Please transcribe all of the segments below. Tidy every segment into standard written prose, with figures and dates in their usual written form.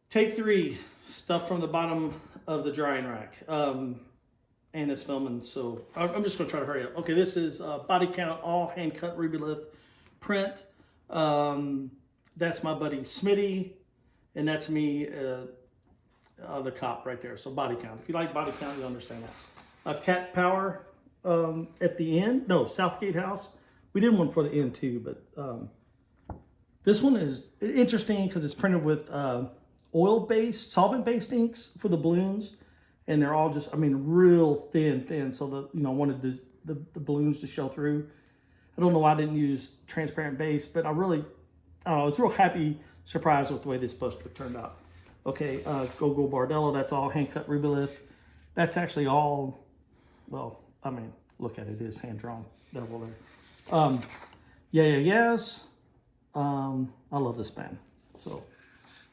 Take 3, stuff from the bottom of the drying rack. And it's filming, so I'm just gonna try to hurry up. Okay, this is body count, all hand cut ruby lip print. That's my buddy Smitty, and that's me, the cop right there. So body count. If you like body count, you'll understand that. Cat Power at the end. No, Southgate House. We did one for the end too, but this one is interesting because it's printed with oil-based, solvent-based inks for the balloons, and they're all just, I mean, real thin. So wanted the balloons to show through. I don't know why I didn't use transparent base, but I was real happy, surprised with the way this poster turned out. Okay, Go Bardella. That's all hand-cut ruby lip. That's actually all, well, I mean, look at it, it is hand-drawn. Double there. Yes. I love this band. So,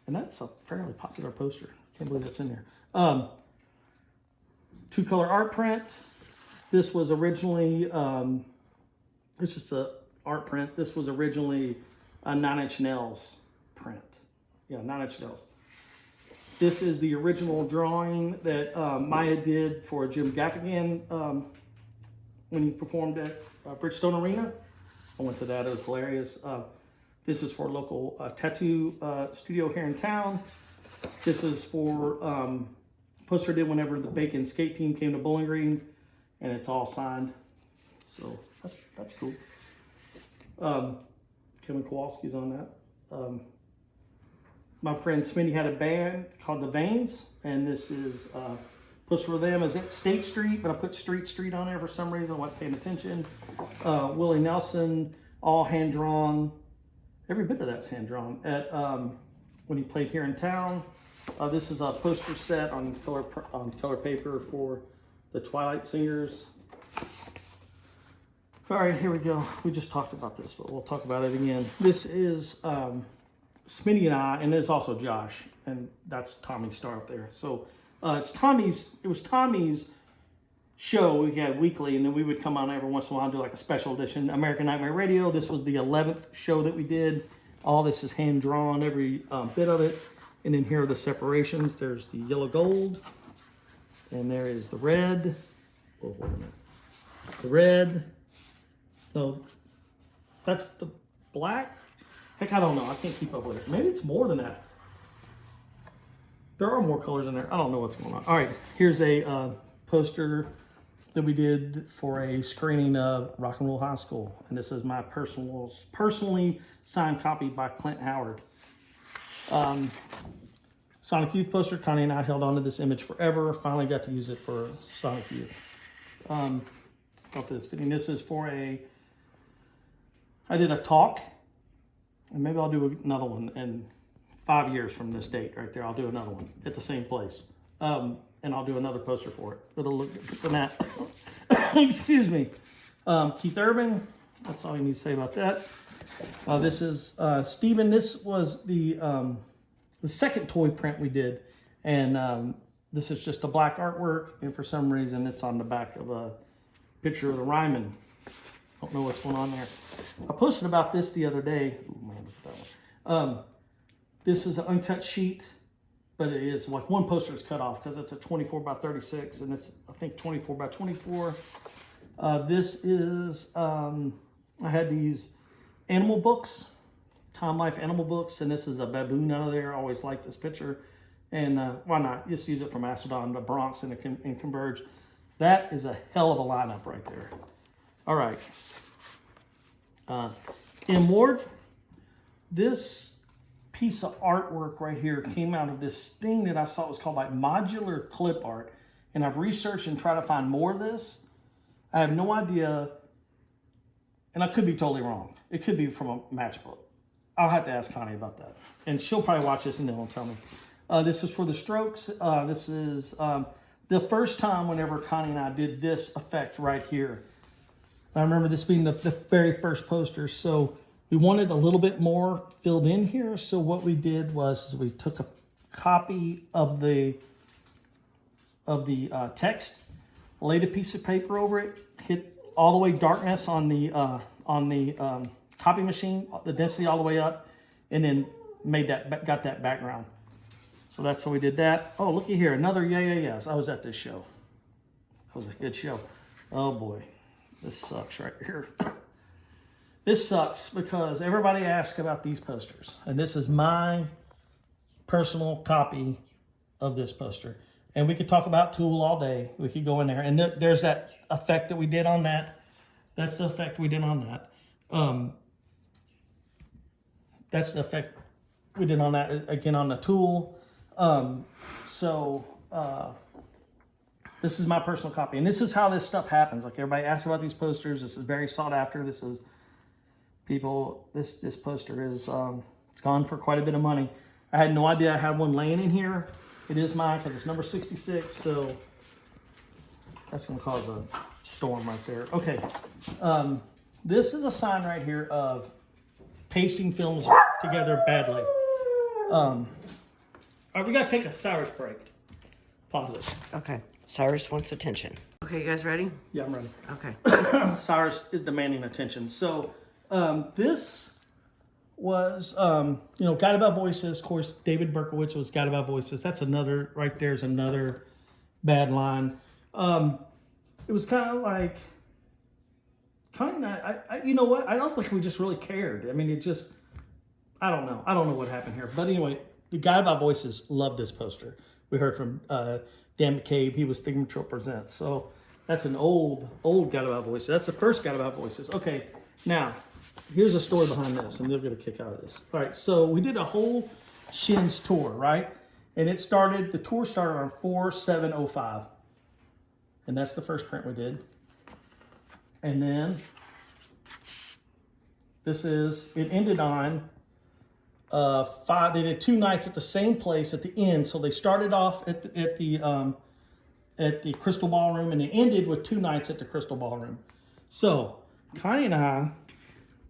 and that's a fairly popular poster. Can't believe that's in there. 2-color art print. This was originally, it's just a art print. This was originally a 9 Inch Nails print. Yeah, 9 Inch Nails. This is the original drawing that Maya did for Jim Gaffigan when he performed at Bridgestone Arena. I went to that, it was hilarious. This is for a local tattoo studio here in town. This is for poster I did whenever the Bacon skate team came to Bowling Green, and it's all signed. So that's cool. Kevin Kowalski's on that. My friend Smitty had a band called The Veins, and this is poster for them is at State Street, but I put Street on there for some reason. I wasn't paying attention. Willie Nelson, all hand drawn. Every bit of that's hand drawn at when he played here in town. This is a poster set on color paper for the Twilight Singers. All right, here we go. We just talked about this, but we'll talk about it again. This is Smitty and I, and there's also Josh, and that's Tommy's star up there. So it was Tommy's show we had weekly, and then we would come on every once in a while and do like a special edition, American Nightmare Radio. This was the 11th show that we did. All this is hand drawn, every bit of it. And then here are the separations. There's the yellow gold, and there is the red. Oh, wait a minute. The red. No, that's the black. Heck, I don't know. I can't keep up with it. Maybe it's more than that. There are more colors in there. I don't know what's going on. All right, here's a poster that we did for a screening of Rock and Roll High School. And this is my personally signed copy by Clint Howard. Sonic Youth poster. Connie and I held on to this image forever. Finally got to use it for Sonic Youth. Got this fitting. This is for I did a talk, and maybe I'll do another one in 5 years from this date right there. I'll do another one at the same place. And I'll do another poster for it. It'll look different than that. Excuse me. Keith Urban. That's all you need to say about that. This is Steven. This was the second toy print we did. And this is just a black artwork. And for some reason, it's on the back of a picture of the Ryman. Don't know what's going on there. I posted about this the other day. Ooh, man, look at that one. This is an uncut sheet, but it is like one poster is cut off because it's a 24 by 36, and it's, I think, 24 by 24. This is, I had these animal books, Time Life animal books, and this is a baboon out of there. I always liked this picture, and why not? Just use it from Mastodon to Bronx and Converge. That is a hell of a lineup right there. All right. In Ward, this piece of artwork right here came out of this thing that I saw. It was called like Modular Clip Art. And I've researched and tried to find more of this. I have no idea, and I could be totally wrong. It could be from a matchbook. I'll have to ask Connie about that. And she'll probably watch this and then will tell me. This is for the Strokes. This is the first time whenever Connie and I did this effect right here. I remember this being the very first poster. So we wanted a little bit more filled in here. So what we did was we took a copy of the text, laid a piece of paper over it, hit all the way darkness on the copy machine, the density all the way up, and then got that background. So that's how we did that. Oh, looky here, another yes. I was at this show. That was a good show. Oh boy, this sucks right here. This sucks because everybody asks about these posters, and this is my personal copy of this poster. And we could talk about Tool all day. We could go in there, and there's that effect that we did on that. That's the effect we did on that. That's the effect we did on that, again, on the Tool. This is my personal copy. And this is how this stuff happens. Like, everybody asks about these posters. This is very sought after. This is, people, this poster is, it's gone for quite a bit of money. I had no idea I had one laying in here. It is mine because it's number 66, so that's going to cause a storm right there. Okay, this is a sign right here of pasting films together badly. All right, we got to take a Cyrus break. Pause it. Okay, Cyrus wants attention. Okay, you guys ready? Yeah, I'm ready. Okay. Cyrus is demanding attention. So this was, Guided by Voices. Of course, David Berkowitz was Guided by Voices. That's another, right there's another bad line. It was kind of like, you know what? I don't think we just really cared. I mean, I don't know. I don't know what happened here. But anyway, the Guided by Voices loved this poster. We heard from Dan McCabe. He was Stigma Presents. So that's an old Guided by Voices. That's the first Guided by Voices. Okay, now, here's a story behind this, and they'll get a kick out of this. All right, so we did a whole Shins tour, right? And the tour started on 4/7/05. And that's the first print we did. And then it ended on 5. They did 2 nights at the same place at the end. So they started off at the Crystal Ballroom, and they ended with 2 nights at the Crystal Ballroom. So Connie and I,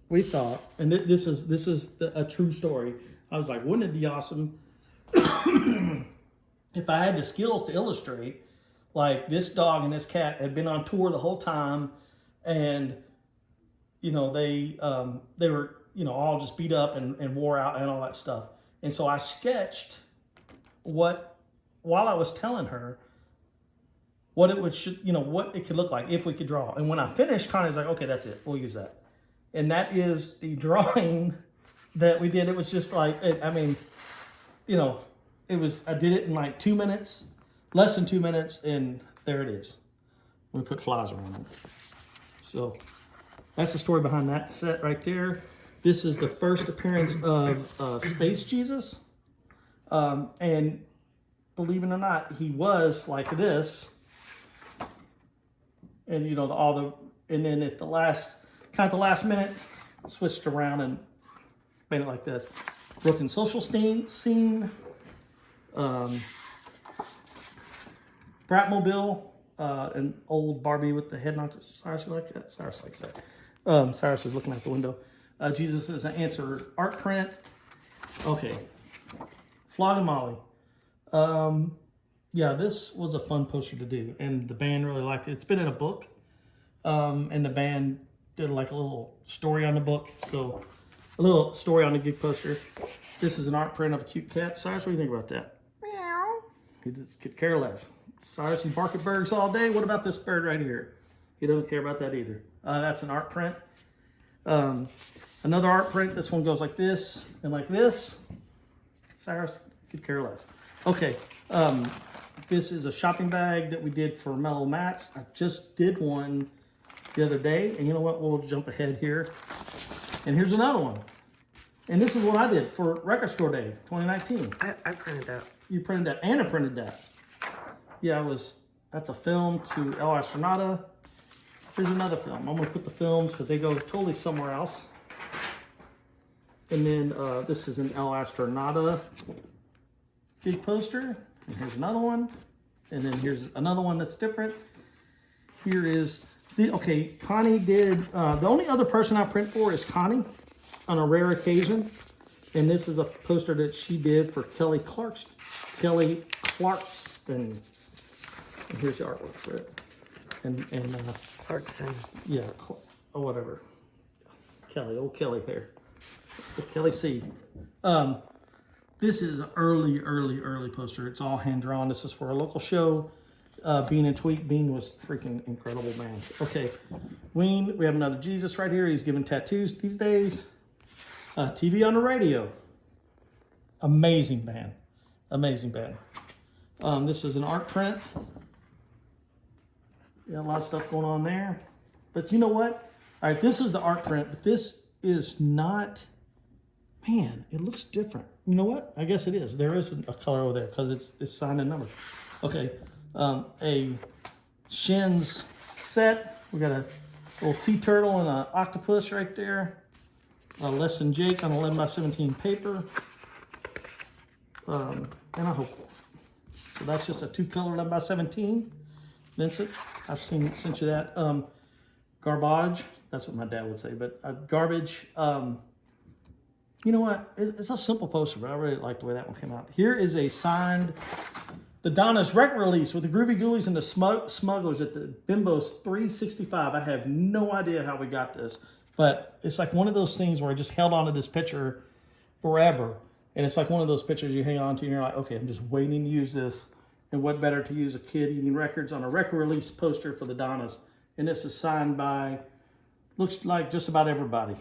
we thought, and this is a true story. I was like, wouldn't it be awesome if I had the skills to illustrate, like, this dog and this cat had been on tour the whole time, and they were all just beat up and wore out and all that stuff. And so I sketched while I was telling her what it could look like if we could draw. And when I finished, Connie's like, okay, that's it. We'll use that. And that is the drawing that we did. It was just like, I did it in like 2 minutes, less than 2 minutes, and there it is. We put flies around it. So that's the story behind that set right there. This is the first appearance of Space Jesus. And believe it or not, he was like this. And and then at the last minute, switched around and made it like this. Broken social scene. Bratmobile, an old Barbie with the head knocked. Cyrus, you like that? Cyrus likes that. Cyrus is looking out the window. Jesus is an answer art print. Okay. Flogging Molly. Yeah, this was a fun poster to do, and the band really liked it. It's been in a book, and the band did like a little story on the book. So a little story on the gig poster. This is an art print of a cute cat. Cyrus, what do you think about that? Meow. He just could care less. Cyrus, you bark at birds all day. What about this bird right here? He doesn't care about that either. That's an art print. Another art print. This one goes like this and like this. Cyrus could care less. Okay. This is a shopping bag that we did for Mellow Mats. I just did one the other day, and you know what? We'll jump ahead here. And here's another one. And this is what I did for Record Store Day 2019. I printed that. You printed that, and I printed that. Yeah, that's a film to El Astronauta. Here's another film. I'm gonna put the films because they go totally somewhere else. And then this is an El Astronauta big poster. And here's another one. And then here's another one that's different. Here is Connie did, the only other person I print for is Connie on a rare occasion. And this is a poster that she did for Kelly Clarkston. And here's the artwork for it. And Clarkson. Yeah, or whatever. Kelly, old Kelly there. Kelly C. This is an early poster. It's all hand drawn. This is for a local show. Bean and Tweet. Bean was freaking incredible, man. Okay, Ween. We have another Jesus right here. He's giving tattoos these days. TV on the radio. Amazing band. Amazing band. This is an art print. Got a lot of stuff going on there. But you know what? All right, this is the art print, but this is not, man, it looks different. You know what? I guess it is. There is a color over there because it's signed and numbered. Okay, a Shins set. We got a little sea turtle and an octopus right there. Less Than Jake on 11x17 paper. And a hope. So that's just a 2-color 11x17. Vincent, I've sent you that. Garbage, that's what my dad would say, but garbage. You know what? It's a simple poster, but I really like the way that one came out. Here is a signed, the Donna's record release with the Groovy Ghoulies and the Smugglers at the Bimbo's 365. I have no idea how we got this, but it's like one of those things where I just held onto this picture forever. And it's like one of those pictures you hang on to and you're like, okay, I'm just waiting to use this. And what better to use a kid eating records on a record release poster for the Donnas. And this is signed by, looks like just about everybody.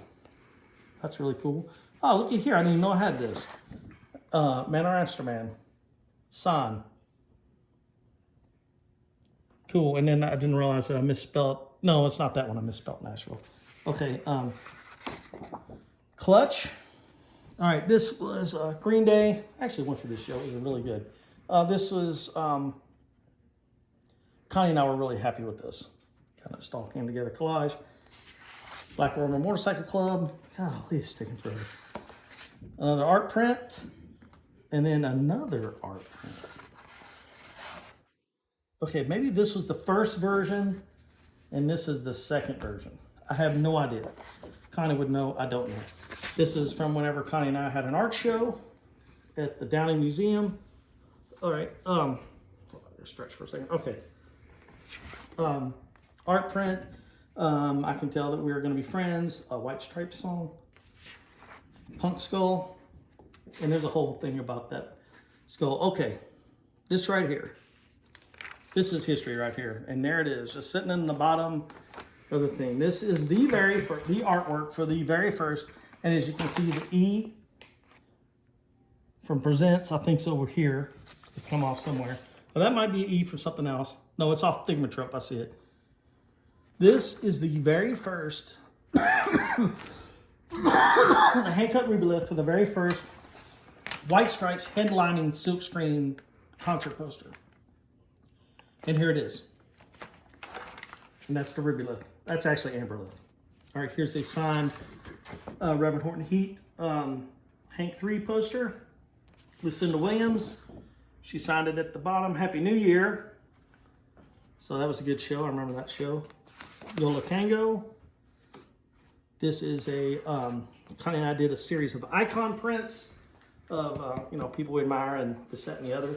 That's really cool. Oh, look at here. I didn't even know I had this. Man or Amsterdam. Sign. Cool. And then I didn't realize that I misspelled. No, it's not that one. I misspelled Nashville. Okay. Clutch. All right. This was Green Day. I actually went for this show. It was really good. This was, Connie and I were really happy with this. Kind of just all came together. Collage. Black Rover Motorcycle Club. Golly, it's taking forever. Another art print. And then another art print. Okay, maybe this was the first version and this is the second version. I have no idea. Connie would know, I don't know. This is from whenever Connie and I had an art show at the Downey Museum. All right, hold on, stretch for a second. Okay. Art print. I can tell that we are going to be friends. A White Stripes song. Punk skull. And there's a whole thing about that skull. Okay, this right here. This is history right here. And there it is, just sitting in the bottom of the thing. This is the very first, the artwork for the very first. And as you can see, the E from Presents, I think it's over here. It's come off somewhere. Well, that might be an E for something else. No, it's off Thigmatrope. I see it. This is the very first the hand-cut rebelief for the very first White Stripes headlining silkscreen concert poster. And here it is. And that's the rebelief. That's actually Amberlith. All right, here's a signed Reverend Horton Heat Hank 3 poster. Lucinda Williams. She signed it at the bottom. Happy New Year. So that was a good show. I remember that show. Yola Tango. This is a, Connie and I did a series of icon prints of, you know, people we admire and this, that, and the other.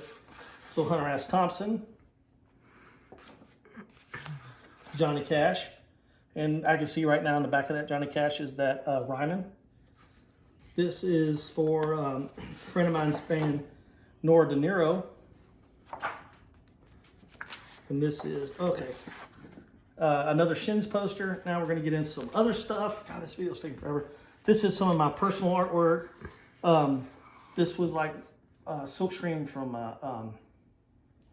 So Hunter S. Thompson. Johnny Cash. And I can see right now in the back of that Johnny Cash is that Ryman. This is for a friend of mine's band, Nora De Niro. And this is, okay. Another Shins poster. Now we're going to get into some other stuff. God, this video's taking forever. This is some of my personal artwork. This was like silkscreen from,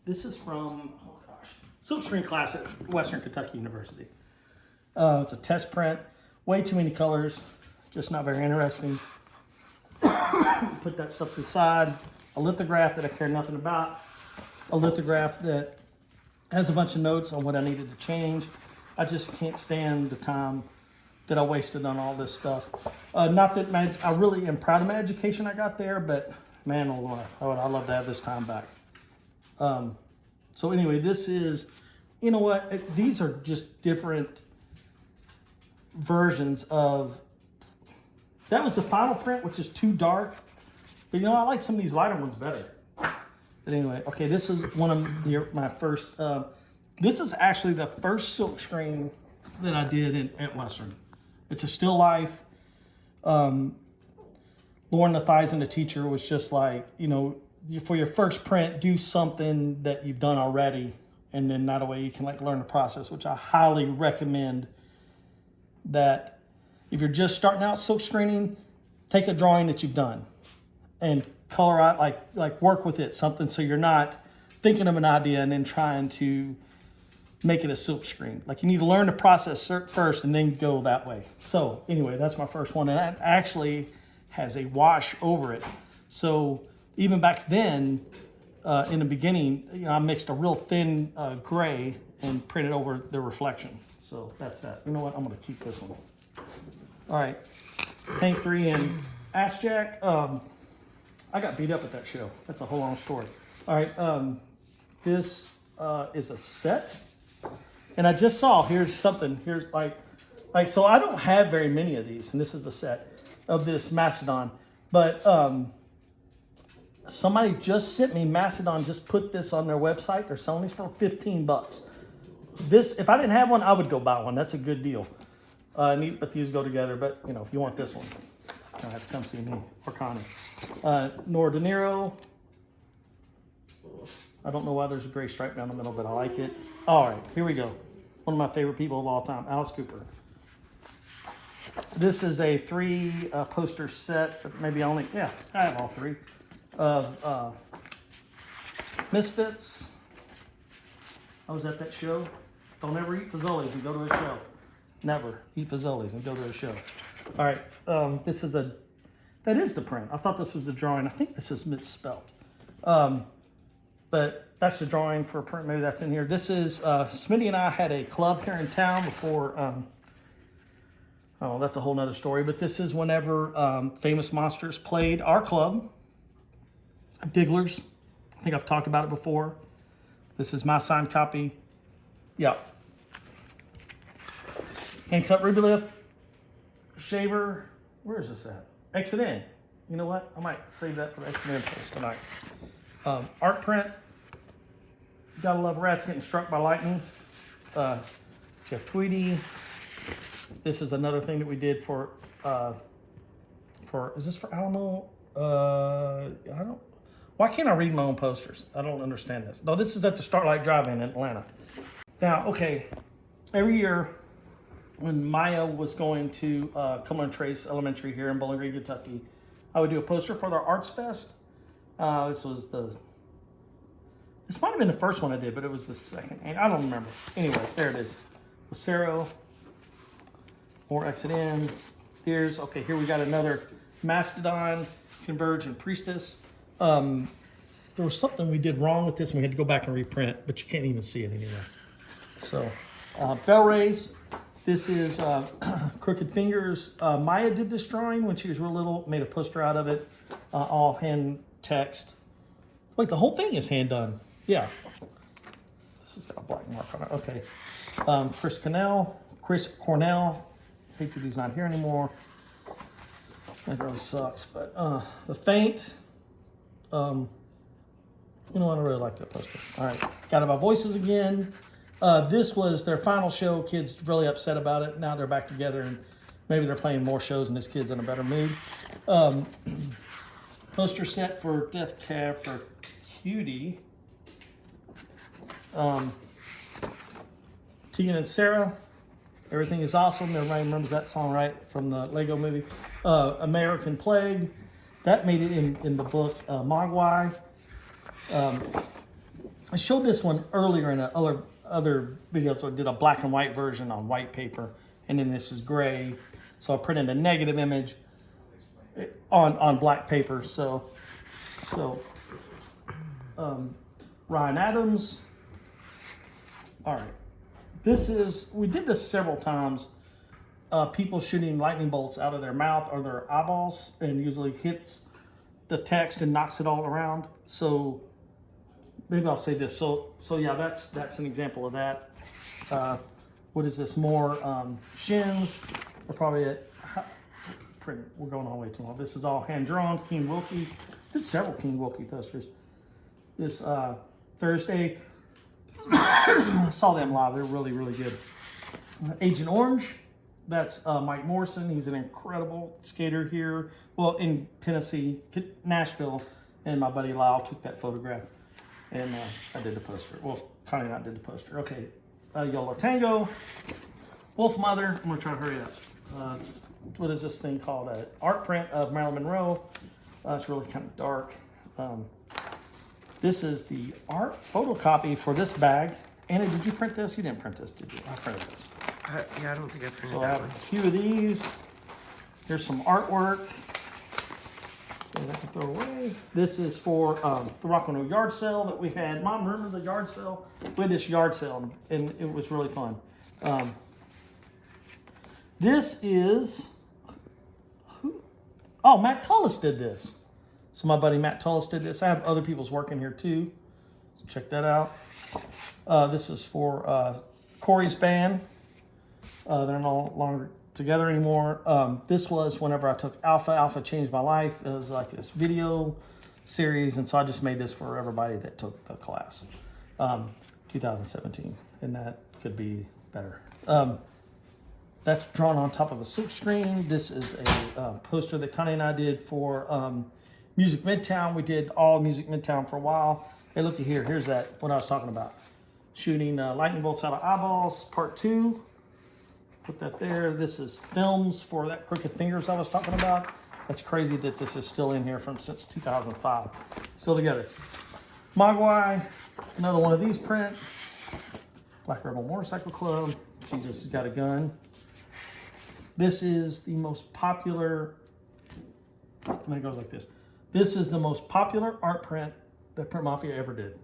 this is from, oh gosh, silkscreen class at Western Kentucky University. It's a test print. Way too many colors. Just not very interesting. Put that stuff to the side. A lithograph that I care nothing about. A lithograph that has a bunch of notes on what I needed to change. I just can't stand the time that I wasted on all this stuff. Not that I really am proud of my education I got there, but man, oh Lord, I'd love to have this time back. So anyway, this is, you know what? These are just different versions of, that was the final print, which is too dark. But you know, I like some of these lighter ones better. But anyway, okay, this is one of my first, this is actually the first silk screen that I did at Western. It's a still life. Lauren the Thighs and the Teacher was just like, for your first print, do something that you've done already, and then that way you can like learn the process, which I highly recommend. That if you're just starting out silk screening, take a drawing that you've done and color out, like work with it, something so you're not thinking of an idea and then trying to make it a silk screen. Like, you need to learn the process first and then go that way. So anyway, that's my first one, and that actually has a wash over it. So even back then, in the beginning, I mixed a real thin gray and printed over the reflection. So that's that. You know what? I'm going to keep this one. All right. Paint 3 and Ass Jack. I got beat up at that show. That's a whole long story. All right. This is a set. And I just saw, here's something. Here's so I don't have very many of these. And this is a set of this Macedon. But somebody just sent me, Macedon just put this on their website. They're selling these for $15. This, if I didn't have one, I would go buy one. That's a good deal. Neat, but these go together. But, if you want this one, you'll have to come see me or Connie. Nora De Niro. I don't know why there's a gray stripe down the middle, but I like it. All right, here we go. One of my favorite people of all time, Alice Cooper. This is a 3 poster set, but maybe I have all 3 of Misfits. I was at that show. Don't ever eat Fazoli's and go to a show. Never eat Fazoli's and go to a show. All right, that is the print. I thought this was the drawing. I think this is misspelled. But that's the drawing for a print. Maybe that's in here. This is, Smitty and I had a club here in town before, that's a whole nother story. But this is whenever Famous Monsters played our club, Digglers. I think I've talked about it before. This is my signed copy. Yeah. Hand cut ruby lip, shaver. Where is this at? Exit in. You know what? I might save that for the exit in post tonight. Art print. Gotta love rats getting struck by lightning. Jeff Tweedy. This is another thing that we did for is this for Alamo? Why can't I read my own posters? I don't understand this. No, this is at the Starlight Drive-In in Atlanta. Now, okay, every year when Maya was going to Cumberland Trace Elementary here in Bowling Green, Kentucky, I would do a poster for their Arts Fest. This might have been the first one I did, but it was the second. I don't remember. Anyway, there it is. Lucero, more exit in. Here we got another Mastodon, Converge, and Priestess. There was something we did wrong with this and we had to go back and reprint, but you can't even see it anymore. So, Bell Rays. This is Crooked Fingers. Maya did this drawing when she was real little, made a poster out of it, all hand text. Wait, the whole thing is hand done. Yeah. This has got a black mark on it. Okay. Chris Cornell. I hate that he's not here anymore. That really sucks. But The Faint. I really like that poster. All right. Got About Voices again. This was their final show. Kids really upset about it. Now they're back together and maybe they're playing more shows and this kid's in a better mood. Poster set for Death Cab for Cutie. Tegan and Sarah. Everything is Awesome. Everybody remembers that song, right? From the Lego movie. American Plague. That made it in the book Mogwai. I showed this one earlier in other videos. So I did a black and white version on white paper, and then this is gray. So I printed a negative image on black paper. So Ryan Adams. All right, we did this several times. People shooting lightning bolts out of their mouth or their eyeballs, and usually hits the text and knocks it all around. So maybe I'll say this. So yeah, that's an example of that. What is this? More shins. We're probably at. We're going all the way too long. This is all hand drawn. Keen Wilkie. Did several Keen Wilkie posters. This Thursday. Saw them live. They're really, really good. Agent Orange. That's Mike Morrison. He's an incredible skater here. Well, in Tennessee, Nashville, and my buddy Lyle took that photograph, and I did the poster. Well, Connie and I did the poster. Okay, Yolo Tango, Wolf Mother. I'm gonna try to hurry up. What is this thing called? An art print of Marilyn Monroe. It's really kind of dark. This is the art photocopy for this bag. Anna, did you print this? You didn't print this, did you? I printed this. Yeah, I don't think I printed So I that have one. a few of these. Here's some artwork that I can throw away. This is for the Rockaway yard sale that we had. Mom, remember the yard sale? We had this yard sale, and it was really fun. This is, Matt Tullis did this. So my buddy Matt Tullis did this. I have other people's work in here too. So check that out. This is for Corey's band. They're no longer together anymore. This was whenever I took Alpha. Alpha changed my life. It was like this video series, and so I just made this for everybody that took the class. 2017, and that could be better. That's drawn on top of a silk screen. This is a poster that Connie and I did for Music Midtown. We did all Music Midtown for a while. Hey, looky here. Here's what I was talking about. Shooting lightning bolts out of eyeballs, part 2. Put that there. This is films for that Crooked Fingers I was talking about. That's crazy that this is still in here since 2005. Still together. Mogwai, another one of these print. Black Rebel Motorcycle Club. Jesus has got a gun. This is the most popular, and it goes like this. This is the most popular art print that Print Mafia ever did.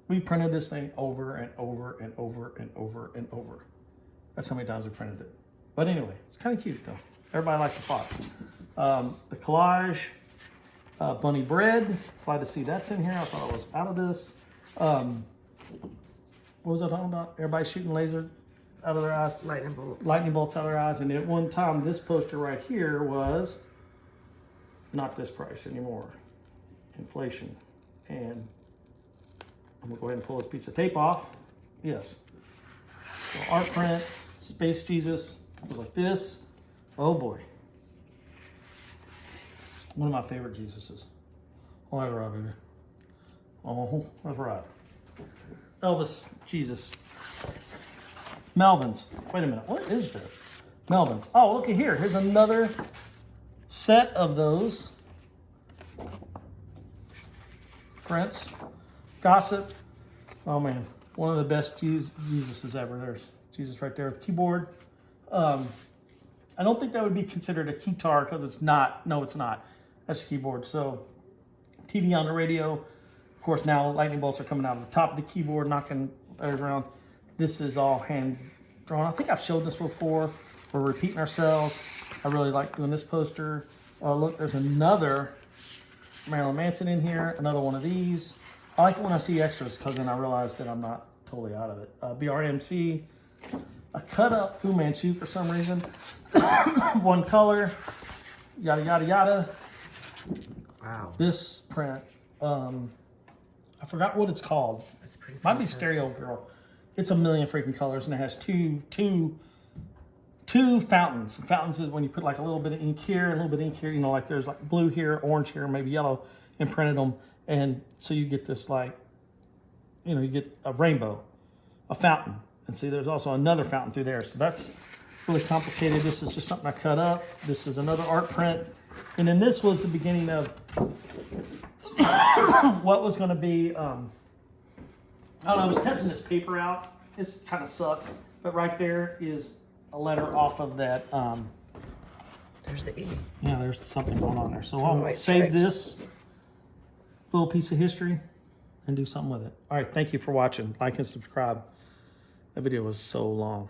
We printed this thing over and over and over and over and over. That's how many times we printed it. But anyway, it's kind of cute though. Everybody likes the fox. The collage, Bunny Bread. Glad to see that's in here. I thought I was out of this. What was I talking about? Everybody shooting laser out of their eyes. Lightning bolts. Lightning bolts out of their eyes. And at one time, this poster right here was not this price anymore. Inflation. And I'm gonna go ahead and pull this piece of tape off. Yes. So art print, Space Jesus. It was like this. Oh boy. One of my favorite Jesuses. Oh, that's right, baby. Oh, that's right. Elvis Jesus. Melvin's. Wait a minute. What is this? Melvin's. Oh, look at here. Here's another set of those prints. Gossip. Oh man, one of the best Jesuses ever. There's Jesus right there with the keyboard. I don't think that would be considered a keytar because it's not. No, it's not. That's the keyboard. So TV on the radio. Of course, now lightning bolts are coming out of the top of the keyboard, knocking letters around. This is all hand drawn. I think I've showed this before. We're repeating ourselves. I really like doing this poster. Look, there's another Marilyn Manson in here. Another one of these. I like it when I see extras because then I realize that I'm not totally out of it. BRMC, a cut up Fu Manchu for some reason. One color, yada, yada, yada. Wow. This print, I forgot what it's called. That's pretty Might be fantastic. Stereo Girl. It's a million freaking colors and it has two fountains. Fountains is when you put like a little bit of ink here, a little bit of ink here, you know, like there's like blue here, orange here, maybe yellow, and printed them. And so you get this like, you know, you get a rainbow, a fountain. And see, there's also another fountain through there. So that's really complicated. This is just something I cut up. This is another art print. And then this was the beginning of what was going to be, I don't know, I was testing this paper out. This kind of sucks. But right there is a letter off of that. There's the E. Yeah, there's something going on there. So I'll White save stripes. this little piece of history and do something with it. All right, thank you for watching. Like and subscribe. That video was so long.